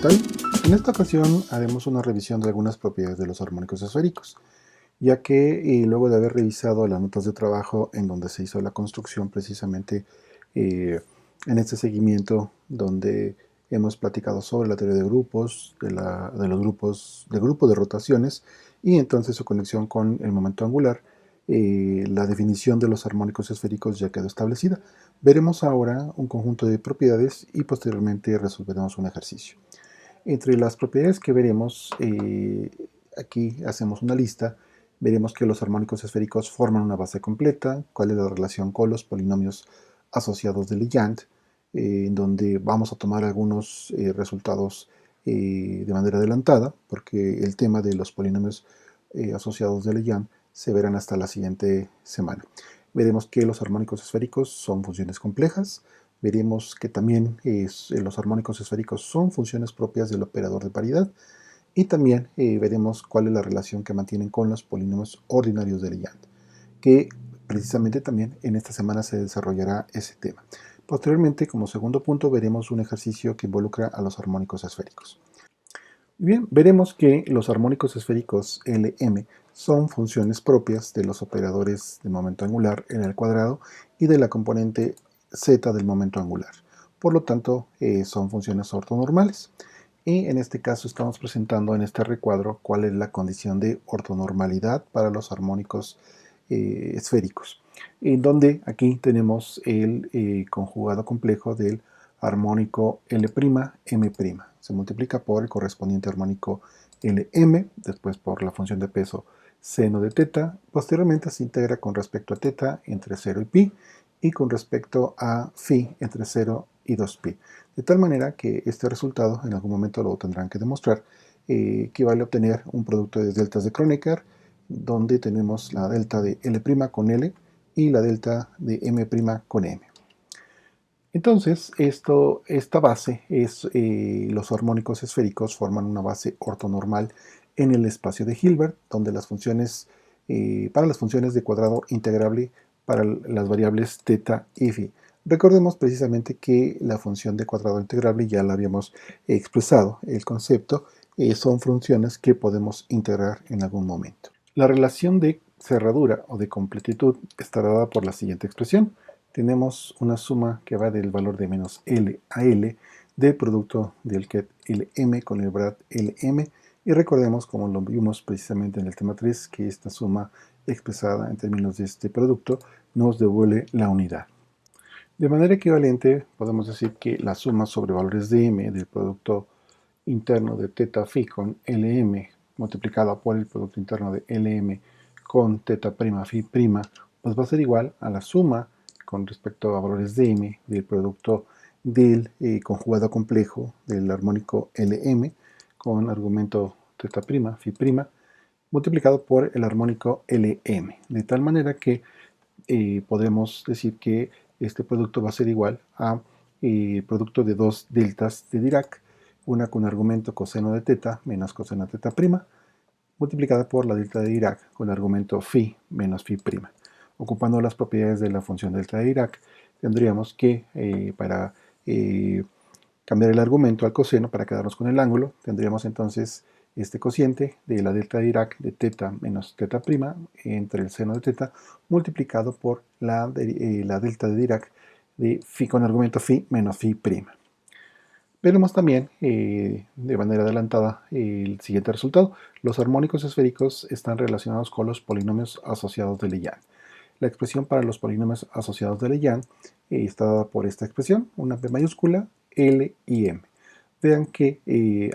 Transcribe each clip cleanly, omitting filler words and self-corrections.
tal? En esta ocasión haremos una revisión de algunas propiedades de los armónicos esféricos, ya que luego de haber revisado las notas de trabajo en donde se hizo la construcción precisamente eh, en este seguimiento donde hemos platicado sobre la teoría de grupos, de los grupos, del grupo de rotaciones y entonces su conexión con el momento angular, la definición de los armónicos esféricos ya quedó establecida. Veremos ahora un conjunto de propiedades y posteriormente resolveremos un ejercicio. Entre las propiedades que veremos, aquí hacemos una lista, veremos que los armónicos esféricos forman una base completa, cuál es la relación con los polinomios asociados de Legendre, en donde vamos a tomar algunos resultados de manera adelantada, porque el tema de los polinomios asociados de Legendre se verán hasta la siguiente semana. Veremos que los armónicos esféricos son funciones complejas, veremos que también los armónicos esféricos son funciones propias del operador de paridad y también veremos cuál es la relación que mantienen con los polinomios ordinarios de Legendre, que precisamente también en esta semana se desarrollará ese tema. Posteriormente, como segundo punto, veremos un ejercicio que involucra a los armónicos esféricos. Bien, veremos que los armónicos esféricos Lm son funciones propias de los operadores de momento angular en el cuadrado y de la componente z del momento angular. Por lo tanto, son funciones ortonormales. Y en este caso estamos presentando en este recuadro cuál es la condición de ortonormalidad para los armónicos esféricos. En donde aquí tenemos el conjugado complejo del armónico L'M'. Se multiplica por el correspondiente armónico Lm, después por la función de peso seno de teta, posteriormente se integra con respecto a teta entre 0 y pi, y con respecto a phi entre 0 y 2pi. De tal manera que este resultado, en algún momento lo tendrán que demostrar, equivale a obtener un producto de deltas de Kronecker, donde tenemos la delta de L' con L y la delta de M' con M. Entonces, esta base es, los armónicos esféricos forman una base ortonormal en el espacio de Hilbert, donde las funciones, para las funciones de cuadrado integrable para las variables teta y phi. Recordemos precisamente que la función de cuadrado integrable ya la habíamos expresado, el concepto, son funciones que podemos integrar en algún momento. La relación de cerradura o de completitud está dada por la siguiente expresión. Tenemos una suma que va del valor de menos L a L del producto del ket Lm con el brad Lm, y recordemos, como lo vimos precisamente en el tema 3, que esta suma expresada en términos de este producto nos devuelve la unidad. De manera equivalente, podemos decir que la suma sobre valores de m del producto interno de teta phi con Lm multiplicada por el producto interno de Lm con teta prima phi prima, pues va a ser igual a la suma con respecto a valores de m del producto del conjugado complejo del armónico Lm con argumento teta prima phi prima multiplicado por el armónico Lm, de tal manera que podemos decir que este producto va a ser igual a producto de dos deltas de Dirac, una con argumento coseno de teta menos coseno de teta prima, multiplicada por la delta de Dirac con argumento phi menos phi prima. Ocupando las propiedades de la función delta de Dirac, tendríamos que para cambiar el argumento al coseno para quedarnos con el ángulo, tendríamos entonces este cociente de la delta de Dirac de teta menos teta prima entre el seno de teta multiplicado por la delta de Dirac de phi con argumento phi menos phi prima. Veremos también de manera adelantada el siguiente resultado. Los armónicos esféricos están relacionados con los polinomios asociados de Legendre. La expresión para los polinomios asociados de Legendre está dada por esta expresión, una P mayúscula, L y M. Vean que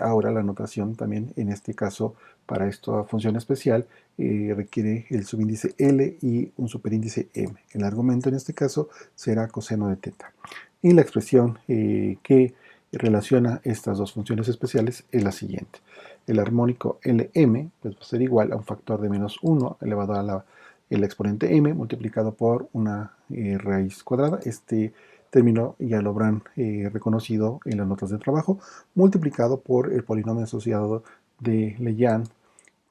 ahora la notación también, en este caso, para esta función especial, requiere el subíndice L y un superíndice M. El argumento en este caso será coseno de teta. Y la expresión que relaciona estas dos funciones especiales es la siguiente. El armónico Lm pues, va a ser igual a un factor de menos 1 elevado a el exponente m multiplicado por una raíz cuadrada. Este término ya lo habrán reconocido en las notas de trabajo, multiplicado por el polinomio asociado de Legendre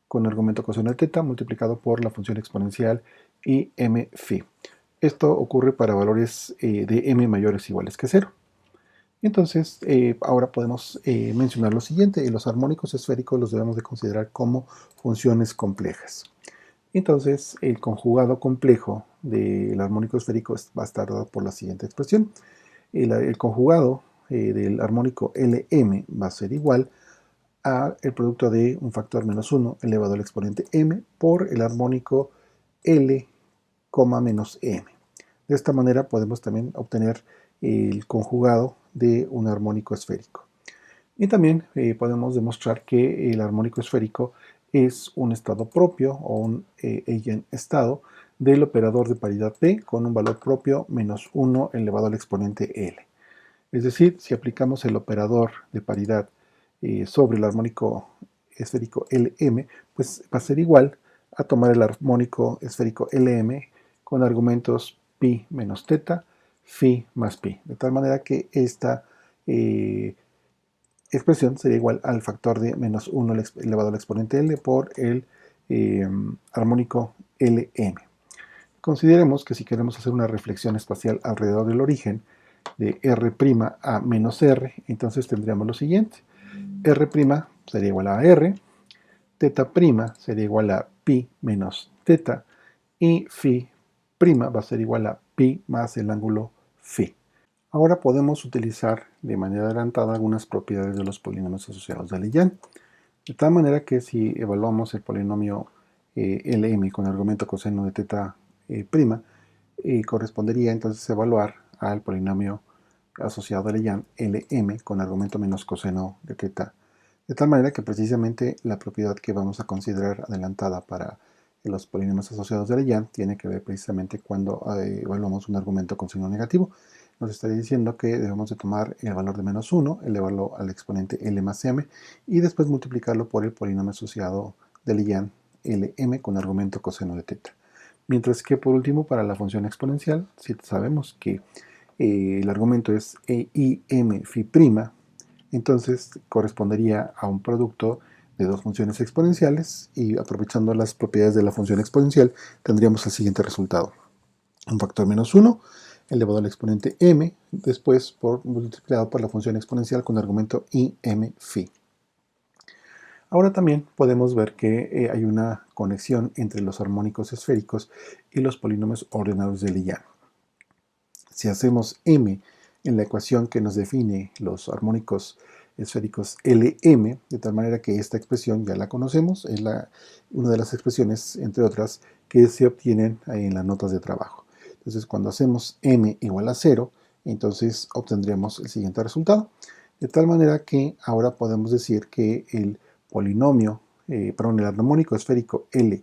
con argumento coseno de teta multiplicado por la función exponencial y m phi. Esto ocurre para valores de m mayores o iguales que 0. Entonces, ahora podemos mencionar lo siguiente: los armónicos esféricos los debemos de considerar como funciones complejas. Entonces, el conjugado complejo del armónico esférico va a estar dado por la siguiente expresión. El conjugado del armónico Lm va a ser igual a el producto de un factor menos 1 elevado al exponente m por el armónico L, menos m. De esta manera podemos también obtener el conjugado de un armónico esférico. Y también podemos demostrar que el armónico esférico es un estado propio o un eigenestado del operador de paridad P con un valor propio menos 1 elevado al exponente L. Es decir, si aplicamos el operador de paridad sobre el armónico esférico Lm, pues va a ser igual a tomar el armónico esférico Lm con argumentos pi menos teta, phi más pi, de tal manera que esta expresión sería igual al factor de menos 1 elevado al exponente L por el armónico Lm. Consideremos que si queremos hacer una reflexión espacial alrededor del origen de R' a menos R, entonces tendríamos lo siguiente: R' sería igual a R, teta' sería igual a pi menos teta, y phi' va a ser igual a pi más el ángulo phi. Ahora podemos utilizar de manera adelantada algunas propiedades de los polinomios asociados de Lejean, de tal manera que si evaluamos el polinomio Lm con argumento coseno de teta prima, correspondería entonces evaluar al polinomio asociado a Lejean Lm con argumento menos coseno de teta, de tal manera que precisamente la propiedad que vamos a considerar adelantada para los polinomios asociados de Lejean tiene que ver precisamente cuando evaluamos un argumento con signo negativo. Nos estaría diciendo que debemos de tomar el valor de menos 1, elevarlo al exponente L más m, y después multiplicarlo por el polinomio asociado de Lejean Lm con argumento coseno de teta. Mientras que por último, para la función exponencial, si sabemos que el argumento es im phi', entonces correspondería a un producto de dos funciones exponenciales, y aprovechando las propiedades de la función exponencial tendríamos el siguiente resultado: un factor menos 1 elevado al exponente m, después multiplicado por la función exponencial con argumento im phi. Ahora también podemos ver que hay una conexión entre los armónicos esféricos y los polinomios ordenados de Lejean. Si hacemos m en la ecuación que nos define los armónicos esféricos Lm, de tal manera que esta expresión ya la conocemos, es una de las expresiones, entre otras, que se obtienen en las notas de trabajo. Entonces, cuando hacemos m igual a 0, entonces obtendremos el siguiente resultado. De tal manera que ahora podemos decir que el el armónico esférico L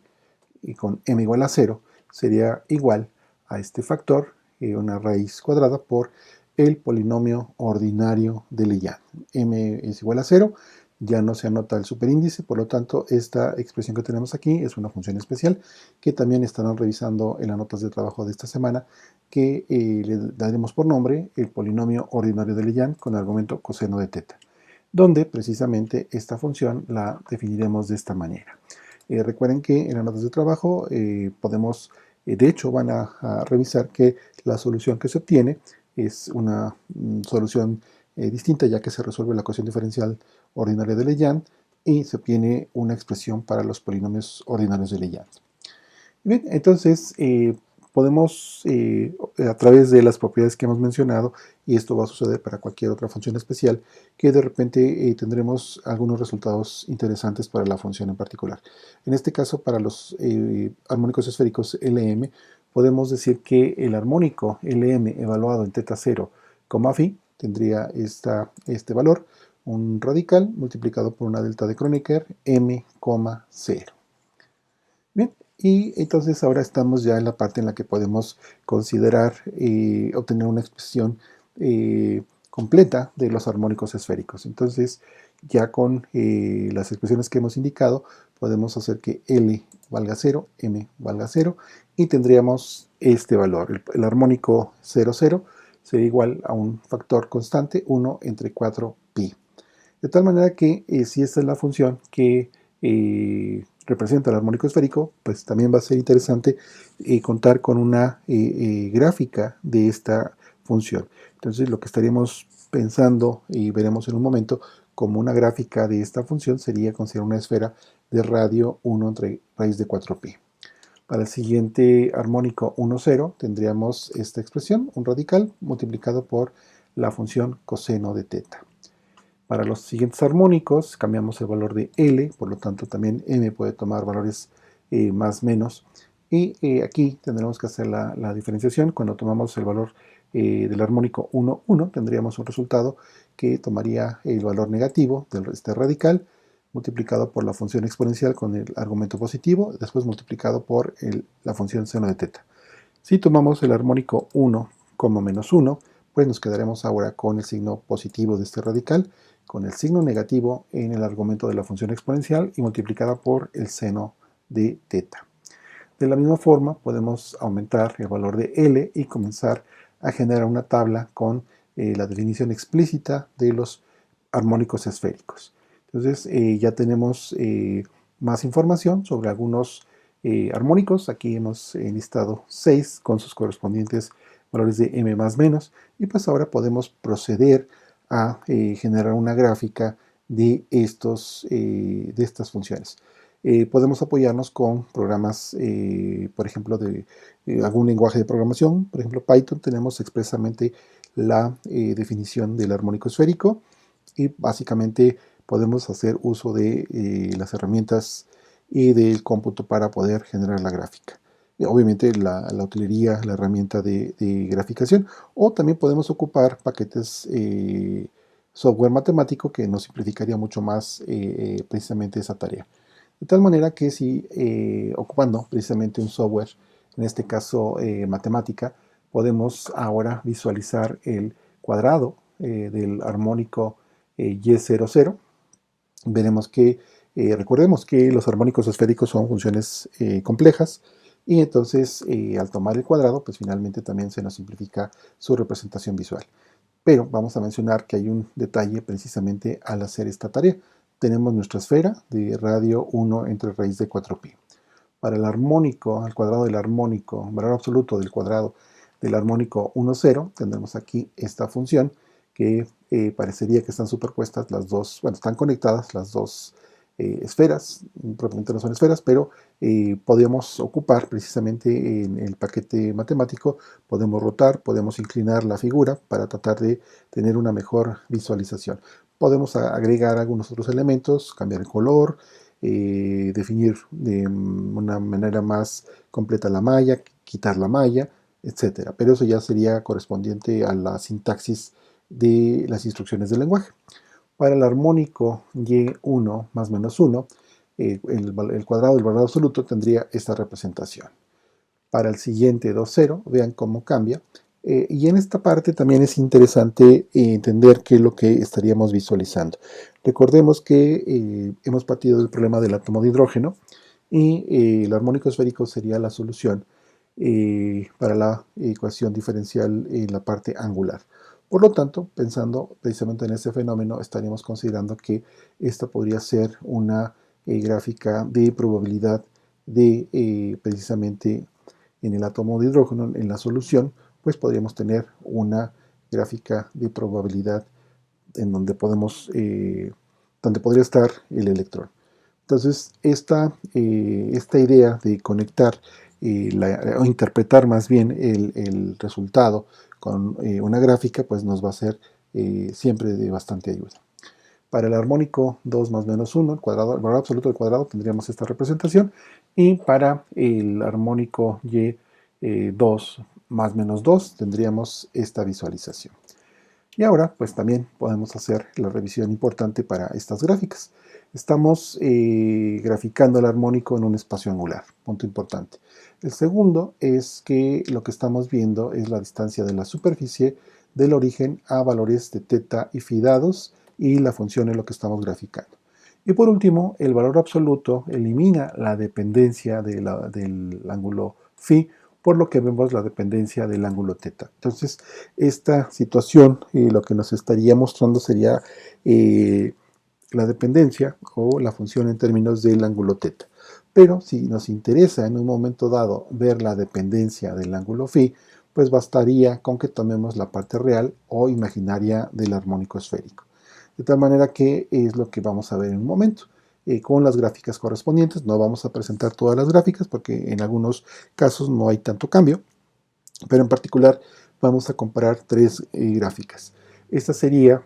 con m igual a 0 sería igual a este factor, una raíz cuadrada, por el polinomio ordinario de Lejean. M es igual a 0, ya no se anota el superíndice, por lo tanto esta expresión que tenemos aquí es una función especial que también estarán revisando en las notas de trabajo de esta semana, que le daremos por nombre el polinomio ordinario de Lejean con argumento coseno de teta, donde precisamente esta función la definiremos de esta manera. Recuerden que en las notas de trabajo podemos, de hecho van a revisar que la solución que se obtiene es una solución distinta, ya que se resuelve la ecuación diferencial ordinaria de Lejean y se obtiene una expresión para los polinomios ordinarios de Lejean. Bien, entonces podemos, a través de las propiedades que hemos mencionado, y esto va a suceder para cualquier otra función especial, que de repente tendremos algunos resultados interesantes para la función en particular. En este caso, para los armónicos esféricos Lm, podemos decir que el armónico Lm evaluado en teta 0, phi, tendría este valor, un radical multiplicado por una delta de Kronecker m, 0. Bien, y entonces ahora estamos ya en la parte en la que podemos considerar obtener una expresión completa de los armónicos esféricos. Entonces, ya con las expresiones que hemos indicado, podemos hacer que L valga 0, M valga 0, y tendríamos este valor. El armónico 0, 0 sería igual a un factor constante 1 entre 4pi. De tal manera que si esta es la función que representa el armónico esférico, pues también va a ser interesante contar con una gráfica de esta función. Entonces lo que estaríamos pensando, y veremos en un momento, como una gráfica de esta función sería considerar una esfera de radio 1 entre raíz de 4pi. Para el siguiente armónico 1, 0 tendríamos esta expresión, un radical multiplicado por la función coseno de teta. Para los siguientes armónicos cambiamos el valor de L, por lo tanto también M puede tomar valores más menos. Y aquí tendremos que hacer la diferenciación. Cuando tomamos el valor del armónico 1, 1, tendríamos un resultado que tomaría el valor negativo de este radical multiplicado por la función exponencial con el argumento positivo, después multiplicado por la función seno de teta. Si tomamos el armónico 1 como menos 1, pues nos quedaremos ahora con el signo positivo de este radical, con el signo negativo en el argumento de la función exponencial y multiplicada por el seno de teta. De la misma forma, podemos aumentar el valor de L y comenzar a generar una tabla con la definición explícita de los armónicos esféricos. Entonces ya tenemos más información sobre algunos armónicos. Aquí hemos listado 6 con sus correspondientes valores de m más menos, y pues ahora podemos proceder a generar una gráfica de estas funciones. Podemos apoyarnos con programas, por ejemplo, de algún lenguaje de programación. Por ejemplo, Python, tenemos expresamente la definición del armónico esférico, y básicamente podemos hacer uso de las herramientas y del cómputo para poder generar la gráfica. Obviamente la utilería, la herramienta de graficación, o también podemos ocupar paquetes software matemático que nos simplificaría mucho más precisamente esa tarea. De tal manera que si ocupando precisamente un software, en este caso matemática, podemos ahora visualizar el cuadrado del armónico Y00. Veremos que, recordemos que los armónicos esféricos son funciones complejas, y entonces al tomar el cuadrado, pues finalmente también se nos simplifica su representación visual. Pero vamos a mencionar que hay un detalle precisamente al hacer esta tarea. Tenemos nuestra esfera de radio 1 entre raíz de 4pi. Para el armónico, al cuadrado del armónico, valor absoluto del cuadrado del armónico 1, 0, tendremos aquí esta función que parecería que están superpuestas las dos, bueno, están conectadas las dos esferas, propiamente no son esferas, pero podemos ocupar precisamente en el paquete matemático, podemos rotar, podemos inclinar la figura para tratar de tener una mejor visualización. Podemos agregar algunos otros elementos, cambiar el color, definir de una manera más completa la malla, quitar la malla, etcétera. Pero eso ya sería correspondiente a la sintaxis de las instrucciones del lenguaje. Para el armónico Y1 más menos 1, el cuadrado del valor absoluto tendría esta representación. Para el siguiente 2, 0, vean cómo cambia. Y en esta parte también es interesante entender qué es lo que estaríamos visualizando. Recordemos que hemos partido del problema del átomo de hidrógeno, y el armónico esférico sería la solución para la ecuación diferencial en la parte angular. Por lo tanto, pensando precisamente en este fenómeno, estaríamos considerando que esta podría ser una gráfica de probabilidad de precisamente en el átomo de hidrógeno, en la solución, pues podríamos tener una gráfica de probabilidad en donde donde podría estar el electrón. Entonces, esta idea de conectar o interpretar más bien el resultado con una gráfica, pues nos va a ser siempre de bastante ayuda. Para el armónico 2 más menos 1, el valor absoluto del cuadrado, tendríamos esta representación, y para el armónico Y2 más menos 2 tendríamos esta visualización. Y ahora pues también podemos hacer la revisión importante para estas gráficas. Estamos graficando el armónico en un espacio angular, punto importante. El segundo es que lo que estamos viendo es la distancia de la superficie del origen a valores de teta y phi dados, y la función es lo que estamos graficando. Y por último, el valor absoluto elimina la dependencia del ángulo phi, por lo que vemos la dependencia del ángulo teta. Entonces, esta situación lo que nos estaría mostrando sería la dependencia o la función en términos del ángulo teta. Pero si nos interesa en un momento dado ver la dependencia del ángulo phi, pues bastaría con que tomemos la parte real o imaginaria del armónico esférico. De tal manera que es lo que vamos a ver en un momento. Con las gráficas correspondientes, no vamos a presentar todas las gráficas porque en algunos casos no hay tanto cambio, pero en particular vamos a comparar tres gráficas. Esta sería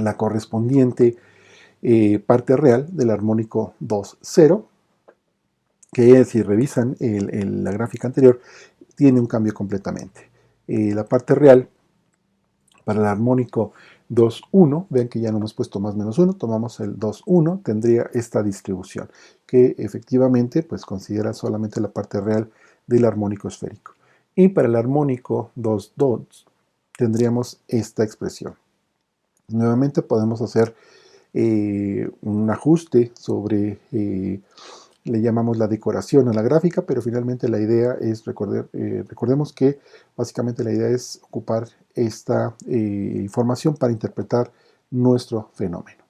la correspondiente parte real del armónico 2,0, que si revisan la gráfica anterior, tiene un cambio completamente. La parte real para el armónico 2,1, vean que ya no hemos puesto más menos 1, tomamos el 2,1, tendría esta distribución, que efectivamente pues considera solamente la parte real del armónico esférico. Y para el armónico 2,2 tendríamos esta expresión. Nuevamente podemos hacer un ajuste sobre, le llamamos la decoración a la gráfica, pero finalmente la idea es, recordemos que básicamente la idea es ocupar esta información para interpretar nuestro fenómeno.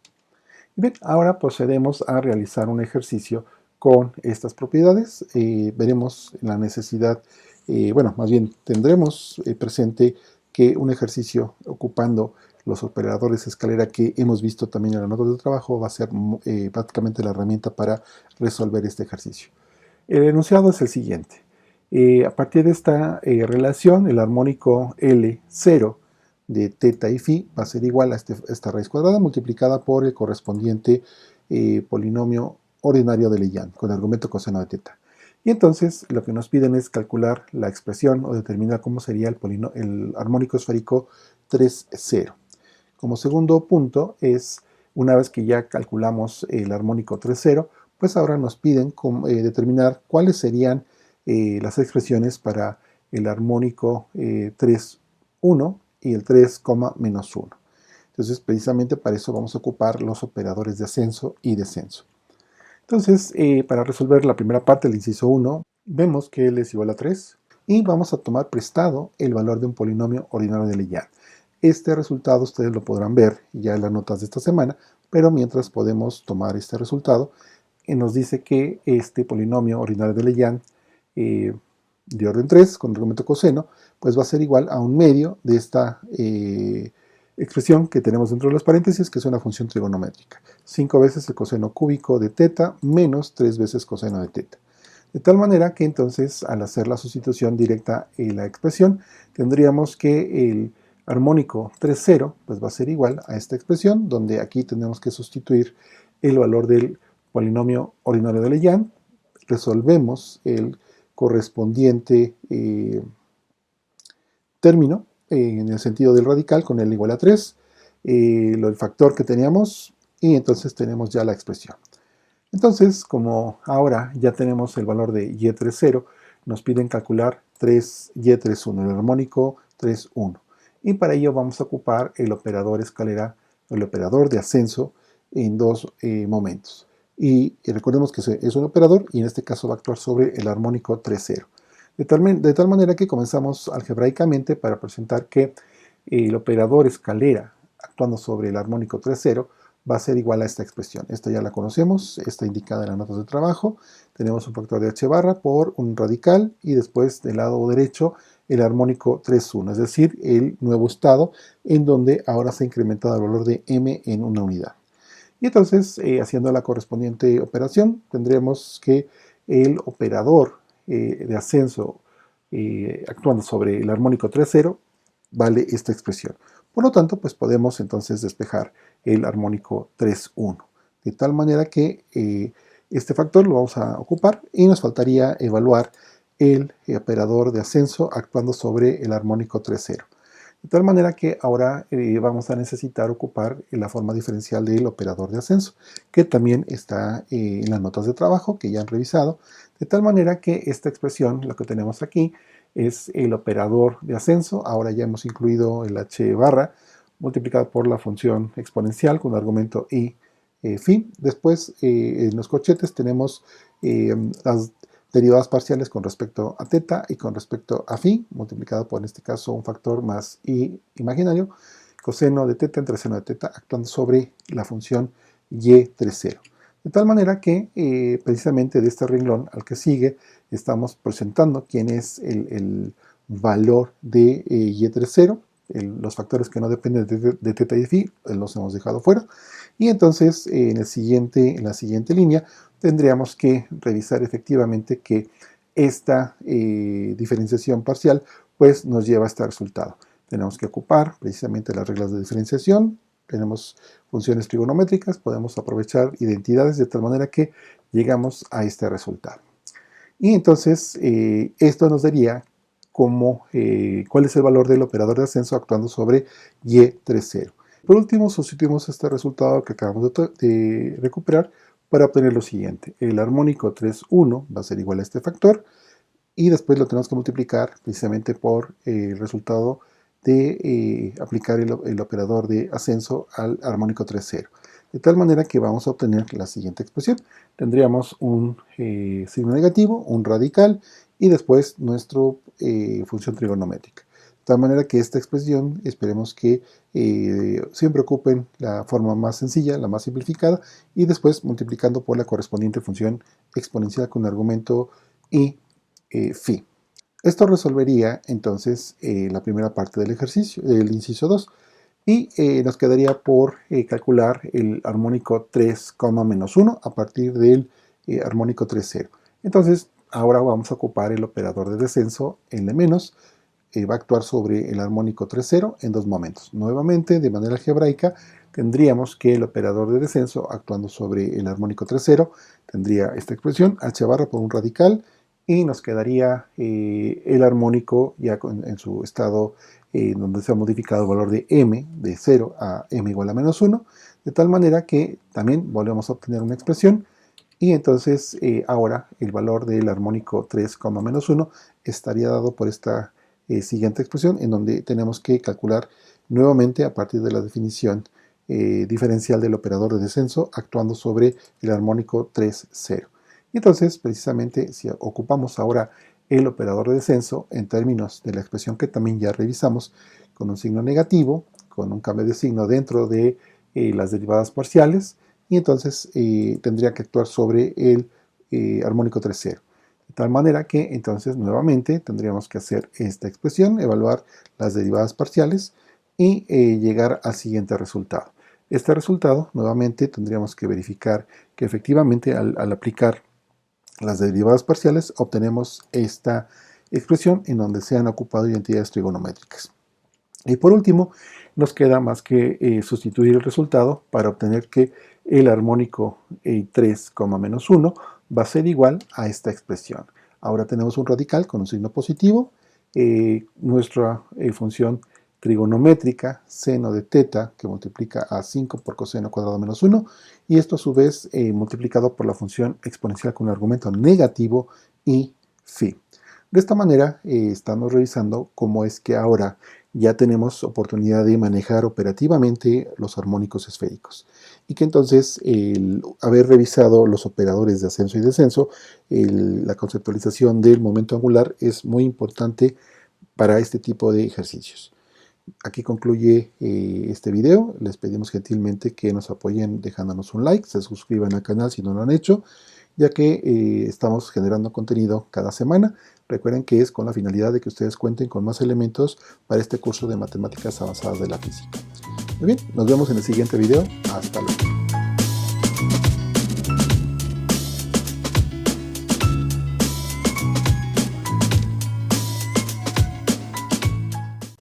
Bien, ahora procedemos a realizar un ejercicio con estas propiedades. Veremos la necesidad, bueno, más bien tendremos presente que un ejercicio ocupando los operadores de escalera que hemos visto también en la nota de trabajo va a ser prácticamente la herramienta para resolver este ejercicio. El enunciado es el siguiente. A partir de esta relación, el armónico L0 de teta y phi va a ser igual a esta raíz cuadrada multiplicada por el correspondiente polinomio ordinario de Lejean con argumento coseno de teta. Y entonces lo que nos piden es calcular la expresión o determinar cómo sería el armónico esférico 3,0. Como segundo punto es, una vez que ya calculamos el armónico 3,0, pues ahora nos piden determinar cuáles serían las expresiones para el armónico 3,1 y el 3, menos 1. Entonces, precisamente para eso vamos a ocupar los operadores de ascenso y descenso. Entonces, para resolver la primera parte del inciso 1, vemos que L es igual a 3 y vamos a tomar prestado el valor de un polinomio ordinario de Lejean. Este resultado ustedes lo podrán ver ya en las notas de esta semana, pero mientras podemos tomar este resultado, nos dice que este polinomio ordinario de Lejean de orden 3 con argumento coseno, pues va a ser igual a un medio de esta expresión que tenemos dentro de los paréntesis, que es una función trigonométrica. 5 veces el coseno cúbico de teta menos 3 veces coseno de teta. De tal manera que entonces, al hacer la sustitución directa en la expresión, tendríamos que el armónico 3,0 pues va a ser igual a esta expresión, donde aquí tenemos que sustituir el valor del polinomio ordinario de Lejean, resolvemos el correspondiente término en el sentido del radical con L igual a 3, el factor que teníamos, y entonces tenemos ya la expresión. Entonces, como ahora ya tenemos el valor de y30, nos piden calcular 3y31, el armónico 3,1. Y para ello vamos a ocupar el operador escalera, el operador de ascenso en dos momentos. Y recordemos que es un operador y en este caso va a actuar sobre el armónico 3,0. De tal manera que comenzamos algebraicamente para presentar que el operador escalera actuando sobre el armónico 3,0 va a ser igual a esta expresión. Esta ya la conocemos, está indicada en las notas de trabajo. Tenemos un factor de h barra por un radical y después del lado derecho el armónico 3,1, es decir, el nuevo estado en donde ahora se ha incrementado el valor de m en una unidad. Y entonces, haciendo la correspondiente operación, tendremos que el operador de ascenso actuando sobre el armónico 3,0 vale esta expresión. Por lo tanto, pues podemos entonces despejar el armónico 3,1. De tal manera que este factor lo vamos a ocupar y nos faltaría evaluar el operador de ascenso actuando sobre el armónico 3,0. De tal manera que ahora vamos a necesitar ocupar la forma diferencial del operador de ascenso, que también está en las notas de trabajo que ya han revisado. De tal manera que esta expresión, lo que tenemos aquí, es el operador de ascenso. Ahora ya hemos incluido el h barra multiplicado por la función exponencial con el argumento y phi. Después en los corchetes tenemos las derivadas parciales con respecto a teta y con respecto a phi, multiplicado por en este caso un factor más i imaginario, coseno de teta entre seno de teta actuando sobre la función y30. De tal manera que precisamente de este renglón al que sigue estamos presentando quién es el valor de y30, los factores que no dependen de teta y phi, los hemos dejado fuera. Y entonces en la siguiente línea tendríamos que revisar efectivamente que esta diferenciación parcial pues nos lleva a este resultado. Tenemos que ocupar precisamente las reglas de diferenciación, tenemos funciones trigonométricas, podemos aprovechar identidades de tal manera que llegamos a este resultado. Y entonces esto nos daría cuál es el valor del operador de ascenso actuando sobre y30. Por último, sustituimos este resultado que acabamos de recuperar para obtener lo siguiente. El armónico 3,1 va a ser igual a este factor y después lo tenemos que multiplicar precisamente por el resultado de aplicar el operador de ascenso al armónico 3,0. De tal manera que vamos a obtener la siguiente expresión. Tendríamos un signo negativo, un radical y después nuestra función trigonométrica. De tal manera que esta expresión esperemos que siempre ocupen la forma más sencilla, la más simplificada, y después multiplicando por la correspondiente función exponencial con argumento y phi. Esto resolvería entonces la primera parte del ejercicio, del inciso 2. Y nos quedaría por calcular el armónico 3, menos 1 a partir del armónico 3,0. Entonces, ahora vamos a ocupar el operador de descenso L-, va a actuar sobre el armónico 3,0 en dos momentos. Nuevamente, de manera algebraica, tendríamos que el operador de descenso actuando sobre el armónico 3,0 tendría esta expresión, h barra por un radical, y nos quedaría el armónico ya en su estado donde se ha modificado el valor de m de 0 a m igual a menos 1, de tal manera que también volvemos a obtener una expresión y entonces ahora el valor del armónico 3, menos 1 estaría dado por esta siguiente expresión en donde tenemos que calcular nuevamente a partir de la definición diferencial del operador de descenso actuando sobre el armónico 3,0. Y entonces, precisamente, si ocupamos ahora el operador de descenso en términos de la expresión que también ya revisamos, con un signo negativo, con un cambio de signo dentro de las derivadas parciales, y entonces tendría que actuar sobre el armónico 3,0. De tal manera que entonces nuevamente tendríamos que hacer esta expresión, evaluar las derivadas parciales y llegar al siguiente resultado. Este resultado, nuevamente, tendríamos que verificar que efectivamente al aplicar las derivadas parciales obtenemos esta expresión en donde se han ocupado identidades trigonométricas. Y por último, nos queda más que sustituir el resultado para obtener que el armónico 3, menos 1 va a ser igual a esta expresión. Ahora tenemos un radical con un signo positivo, nuestra función trigonométrica, seno de teta, que multiplica a 5 por coseno cuadrado menos 1, y esto a su vez multiplicado por la función exponencial con un argumento negativo y phi. De esta manera estamos revisando cómo es que ahora ya tenemos oportunidad de manejar operativamente los armónicos esféricos y que entonces el haber revisado los operadores de ascenso y descenso, la conceptualización del momento angular es muy importante para este tipo de ejercicios. Aquí concluye este video. Les pedimos gentilmente que nos apoyen dejándonos un like, se suscriban al canal si no lo han hecho, ya que estamos generando contenido cada semana. Recuerden que es con la finalidad de que ustedes cuenten con más elementos para este curso de matemáticas avanzadas de la física. Muy bien, nos vemos en el siguiente video. Hasta luego.